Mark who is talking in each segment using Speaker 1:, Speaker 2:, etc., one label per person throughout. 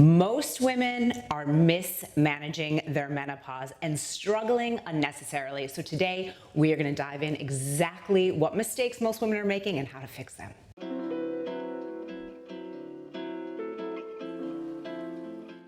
Speaker 1: Most women are mismanaging their menopause and struggling unnecessarily. So today we are going to dive in exactly what mistakes most women are making and how to fix them.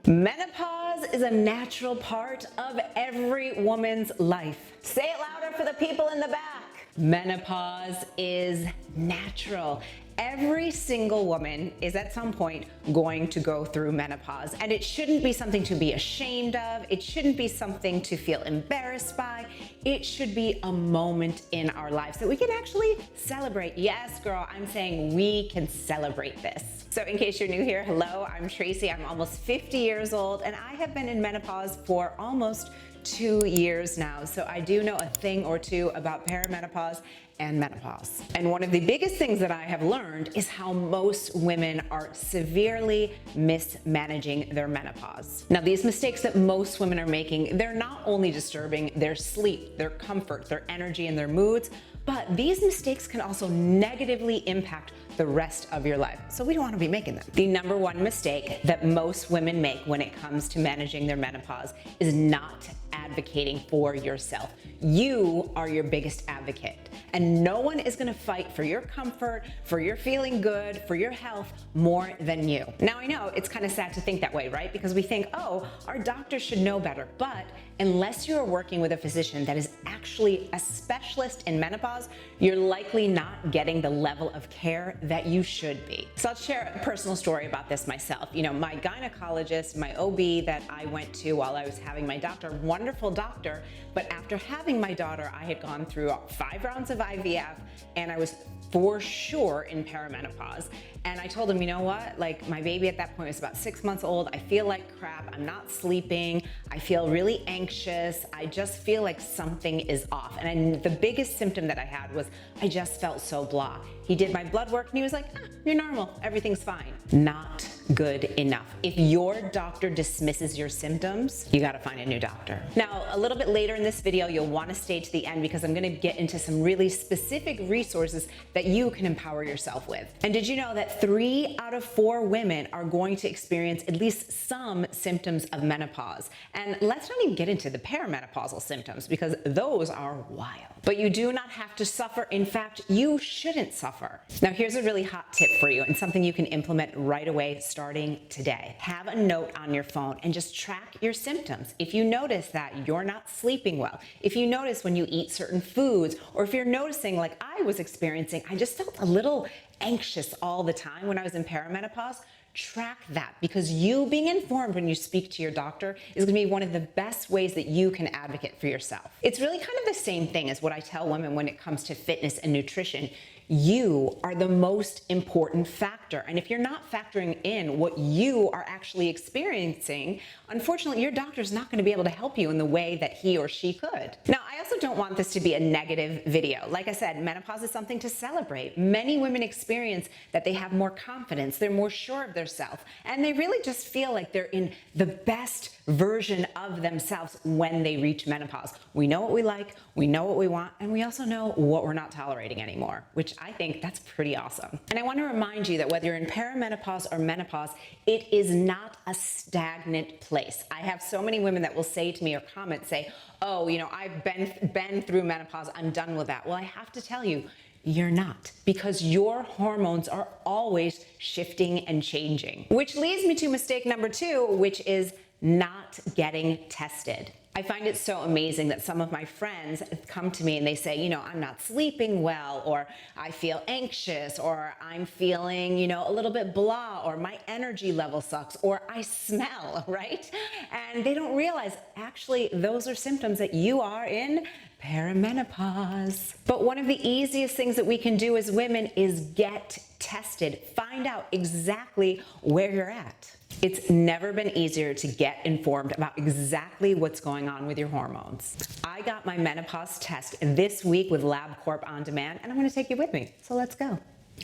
Speaker 1: Menopause is a natural part of every woman's life. Say it louder for the people in the back. Menopause is natural. Every single woman is at some point going to go through menopause, and it shouldn't be something to be ashamed of. It shouldn't be something to feel embarrassed by. It should be a moment in our lives that we can actually celebrate. Yes, girl, I'm saying we can celebrate this. So in case you're new here, hello, I'm Tracy. I'm almost 50 years old, and I have been in menopause for almost 2 years now. So I do know a thing or two about perimenopause and menopause. And one of the biggest things that I have learned is how most women are severely mismanaging their menopause. Now, these mistakes that most women are making, they're not only disturbing their sleep, their comfort, their energy, and their moods, but these mistakes can also negatively impact the rest of your life. So we don't want to be making them. The number one mistake that most women make when it comes to managing their menopause is not advocating for yourself. You are your biggest advocate, and no one is going to fight for your comfort, for your feeling good, for your health more than you. Now, I know it's kind of sad to think that way, right? Because we think, oh, our doctor should know better. But unless you're working with a physician that is actually a specialist in menopause, you're likely not getting the level of care that you should be. So I'll share a personal story about this myself. You know, my gynecologist, my OB that I went to while I was having my doctor, wonderful doctor, but after having my daughter, I had gone through 5 rounds of IVF, and I was for sure in perimenopause. And I told him, you know what, like my baby at that point was about 6 months old. I feel like crap. I'm not sleeping. I feel really anxious. I just feel like something is off. And the biggest symptom that I had was I just felt so blah. He did my blood work and he was like, you're normal. Everything's fine. Not good enough. If your doctor dismisses your symptoms, you got to find a new doctor. Now, a little bit later in this video, you'll want to stay to the end because I'm going to get into some really specific resources that you can empower yourself with. And did you know that 3 out of 4 women are going to experience at least some symptoms of menopause? And let's not even get into the perimenopausal symptoms because those are wild. But you do not have to suffer. In fact, you shouldn't suffer. Now, here's a really hot tip for you and something you can implement right away starting today. Have a note on your phone and just track your symptoms. If you notice that you're not sleeping well, if you notice when you eat certain foods, or if you're noticing like I was experiencing, I just felt a little anxious all the time when I was in perimenopause, track that, because you being informed when you speak to your doctor is going to be one of the best ways that you can advocate for yourself. It's really kind of the same thing as what I tell women when it comes to fitness and nutrition. You are the most important factor. And if you're not factoring in what you are actually experiencing, unfortunately, your doctor is not going to be able to help you in the way that he or she could. Now, I also don't want this to be a negative video. Like I said, menopause is something to celebrate. Many women experience that they have more confidence, they're more sure of themselves, and they really just feel like they're in the best version of themselves when they reach menopause. We know what we like, we know what we want, and we also know what we're not tolerating anymore, which I think that's pretty awesome. And I want to remind you that whether you're in perimenopause or menopause, it is not a stagnant place. I have so many women that will say to me or comment, say, oh, you know, I've been through menopause, I'm done with that. Well, I have to tell you, you're not, because your hormones are always shifting and changing. Which leads me to mistake number 2, which is not getting tested. I find it so amazing that some of my friends come to me and they say, you know, I'm not sleeping well, or I feel anxious, or I'm feeling, you know, a little bit blah, or my energy level sucks, or I smell, right? And they don't realize actually those are symptoms that you are in perimenopause. But one of the easiest things that we can do as women is get tested. Find out exactly where you're at. It's never been easier to get informed about exactly what's going on with your hormones. I got my menopause test this week with LabCorp On Demand, and I'm going to take you with me. So let's go.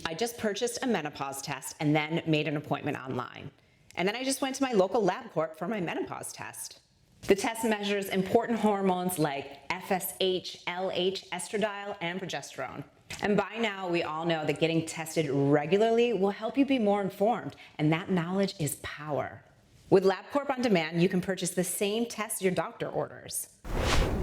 Speaker 1: I just purchased a menopause test and then made an appointment online. And then I just went to my local LabCorp for my menopause test. The test measures important hormones like FSH, LH, estradiol, and progesterone. And by now, we all know that getting tested regularly will help you be more informed, and that knowledge is power. With LabCorp On Demand, you can purchase the same test your doctor orders.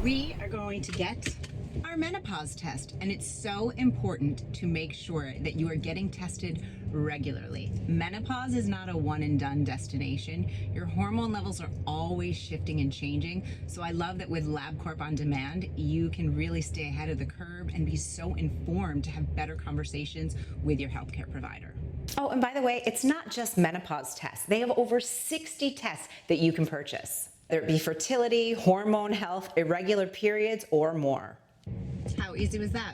Speaker 1: We are going to get our menopause test, and it's so important to make sure that you are getting tested regularly. Menopause is not a one and done destination. Your hormone levels are always shifting and changing. So I love that with LabCorp On Demand, you can really stay ahead of the curve and be so informed to have better conversations with your healthcare provider. Oh, and by the way, it's not just menopause tests. They have over 60 tests that you can purchase. Whether it be fertility, hormone health, irregular periods, or more. How easy was that?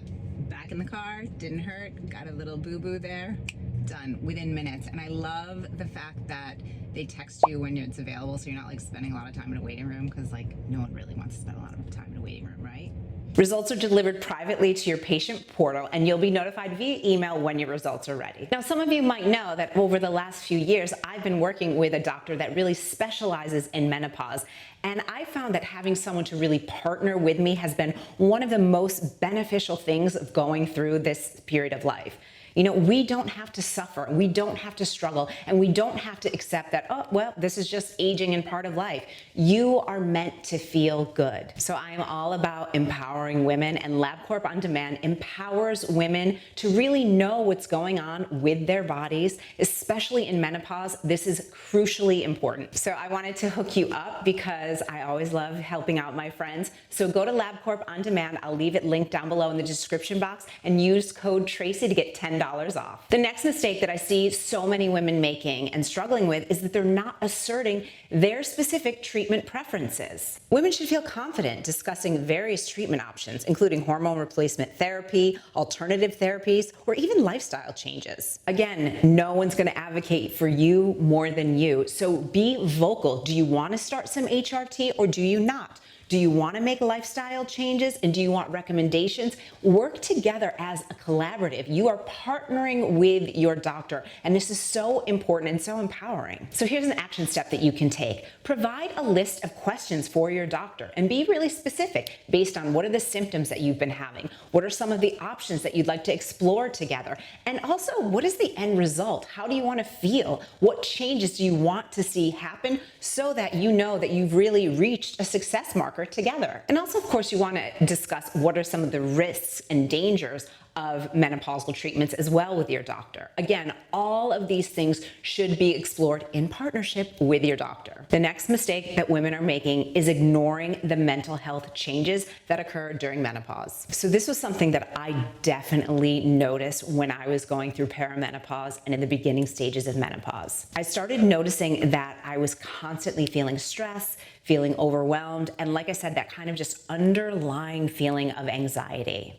Speaker 1: Back in the car, didn't hurt, got a little boo-boo there, done within minutes. And I love the fact that they text you when it's available, so you're not like spending a lot of time in a waiting room, because like no one really wants to spend a lot of time in a waiting room, right? Results are delivered privately to your patient portal, and you'll be notified via email when your results are ready. Now, some of you might know that over the last few years, I've been working with a doctor that really specializes in menopause. And I found that having someone to really partner with me has been one of the most beneficial things of going through this period of life. You know, we don't have to suffer, we don't have to struggle, and we don't have to accept that, oh, well, this is just aging and part of life. You are meant to feel good. So I am all about empowering women, and LabCorp On Demand empowers women to really know what's going on with their bodies, especially in menopause. This is crucially important. So I wanted to hook you up because I always love helping out my friends. So go to LabCorp On Demand. I'll leave it linked down below in the description box, and use code Tracy to get $10 off. The next mistake that I see so many women making and struggling with is that they're not asserting their specific treatment preferences. Women should feel confident discussing various treatment options, including hormone replacement therapy, alternative therapies, or even lifestyle changes. Again, no one's going to advocate for you more than you, so be vocal. Do you want to start some HRT or do you not? Do you want to make lifestyle changes, and do you want recommendations? Work together as a collaborative. You are partnering with your doctor, and this is so important and so empowering. So here's an action step that you can take. Provide a list of questions for your doctor and be really specific based on what are the symptoms that you've been having, what are some of the options that you'd like to explore together, and also what is the end result? How do you want to feel? What changes do you want to see happen so that you know that you've really reached a success marker together? And also, of course, you want to discuss what are some of the risks and dangers of menopausal treatments as well with your doctor. Again, all of these things should be explored in partnership with your doctor. The next mistake that women are making is ignoring the mental health changes that occur during menopause. So this was something that I definitely noticed when I was going through perimenopause and in the beginning stages of menopause. I started noticing that I was constantly feeling stress, feeling overwhelmed, and like I said, that kind of just underlying feeling of anxiety.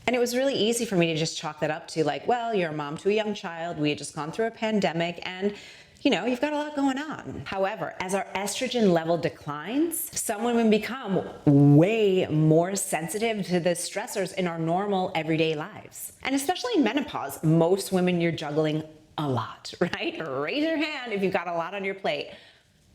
Speaker 1: And it was really easy for me to just chalk that up to like, well, you're a mom to a young child, we had just gone through a pandemic, and you know, you've got a lot going on. However, as our estrogen level declines, some women become way more sensitive to the stressors in our normal everyday lives. And especially in menopause, most women, you're juggling a lot, right? Raise your hand if you've got a lot on your plate.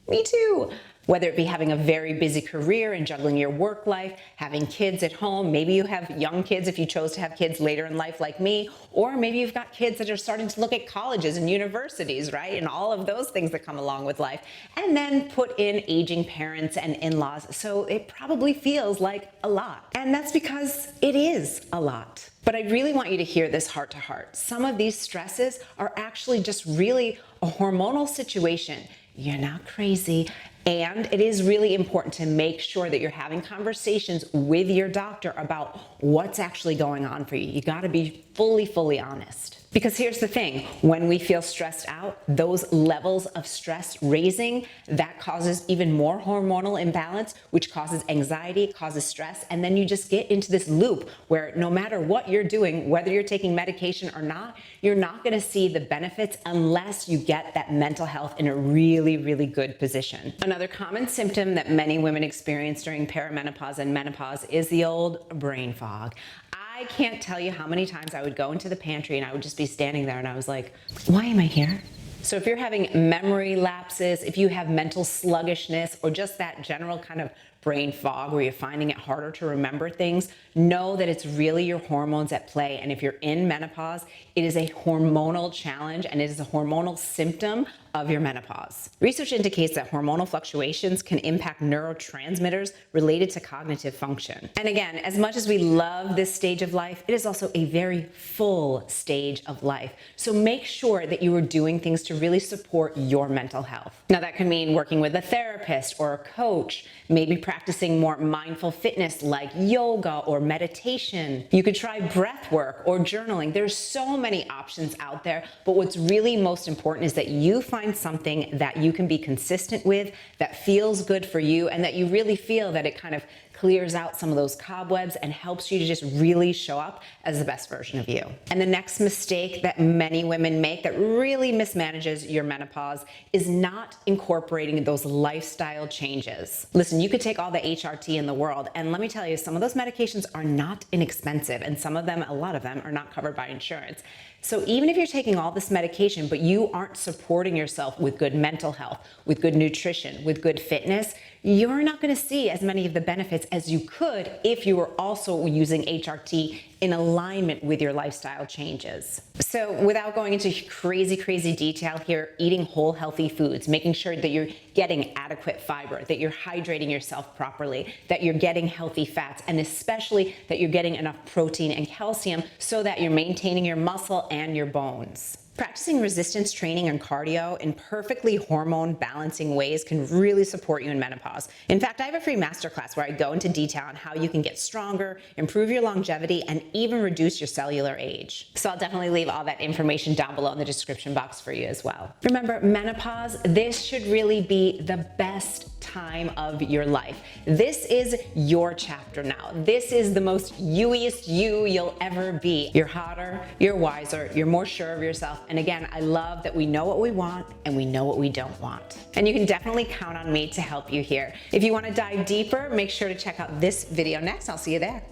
Speaker 1: Me too. Whether it be having a very busy career and juggling your work life, having kids at home, maybe you have young kids if you chose to have kids later in life like me, or maybe you've got kids that are starting to look at colleges and universities, right? And all of those things that come along with life. And then put in aging parents and in-laws. So it probably feels like a lot. And that's because it is a lot. But I really want you to hear this heart to heart. Some of these stresses are actually just really a hormonal situation. You're not crazy. And it is really important to make sure that you're having conversations with your doctor about what's actually going on for you. You got to be fully honest. Because here's the thing, when we feel stressed out, those levels of stress raising, that causes even more hormonal imbalance, which causes anxiety, causes stress, and then you just get into this loop where no matter what you're doing, whether you're taking medication or not, you're not going to see the benefits unless you get that mental health in a really good position. Another common symptom that many women experience during perimenopause and menopause is the old brain fog. I can't tell you how many times I would go into the pantry and I would just be standing there and I was like, why am I here? So if you're having memory lapses, if you have mental sluggishness, or just that general kind of brain fog where you're finding it harder to remember things, know that it's really your hormones at play. And if you're in menopause, it is a hormonal challenge and it is a hormonal symptom of your menopause. Research indicates that hormonal fluctuations can impact neurotransmitters related to cognitive function. And again, as much as we love this stage of life, it is also a very full stage of life. So make sure that you are doing things to really support your mental health. Now that can mean working with a therapist or a coach, maybe practicing more mindful fitness like yoga or meditation. You could try breath work or journaling. There's so many options out there, but what's really most important is that you find something that you can be consistent with, that feels good for you, and that you really feel that it kind of clears out some of those cobwebs and helps you to just really show up as the best version of you. And the next mistake that many women make that really mismanages your menopause is not incorporating those lifestyle changes. Listen, you could take all the HRT in the world, and let me tell you, some of those medications are not inexpensive, and some of them, a lot of them, are not covered by insurance. So even if you're taking all this medication, but you aren't supporting yourself with good mental health, with good nutrition, with good fitness, you're not going to see as many of the benefits as you could if you were also using HRT in alignment with your lifestyle changes. So without going into crazy detail here, eating whole healthy foods, making sure that you're getting adequate fiber, that you're hydrating yourself properly, that you're getting healthy fats, and especially that you're getting enough protein and calcium so that you're maintaining your muscle and your bones. Practicing resistance training and cardio in perfectly hormone balancing ways can really support you in menopause. In fact, I have a free masterclass where I go into detail on how you can get stronger, improve your longevity, and even reduce your cellular age. So I'll definitely leave all that information down below in the description box for you as well. Remember, menopause, this should really be the best time of your life. This is your chapter now. This is the most youiest you you'll ever be. You're hotter, you're wiser, you're more sure of yourself. And again, I love that we know what we want and we know what we don't want. And you can definitely count on me to help you here. If you want to dive deeper, make sure to check out this video next. I'll see you there.